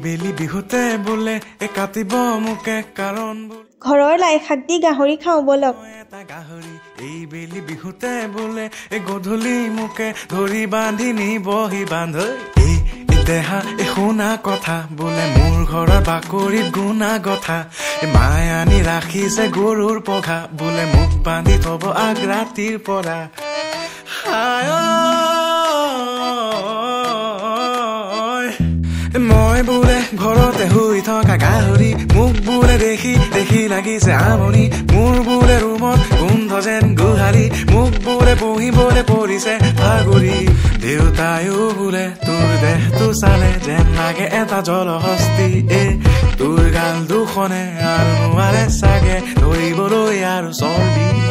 বেলি বিহুতে বোলে কাটিব মোকে কাৰণ ঘৰৰ লাই শাক দি গাহৰি খাওঁ বলক এটা গাহৰি এই বেলি বিহুতে বোলে গধূলি মোকে ধৰি বান্ধি নিবহি বান্ধ এই দেহা শুনা কথা বোলে মোৰ ঘৰৰ বাকৰিত গুণা কথা মায়ে আনি ৰাখিছে গৰুৰ পঘা বোলে মোক বান্ধি থব আগ ৰাতিৰ পৰা মই বোলে ঘৰতে শুই থকা গাহৰি মোক বোলে দেখি দেখি লাগিছে আমনি মোৰ বোলে ৰুমত গোন্ধ যেন গোহালি মোক বোলে বহিবলৈ পৰিছে ভাগৰি দেউতায়ো বোলে তোৰ দেহটো চালে যেন লাগে এটা জলহস্তি তোৰ গাল দুখনে আৰু নোৱাৰে চাগে ধৰিবলৈ আৰু চৰ্বি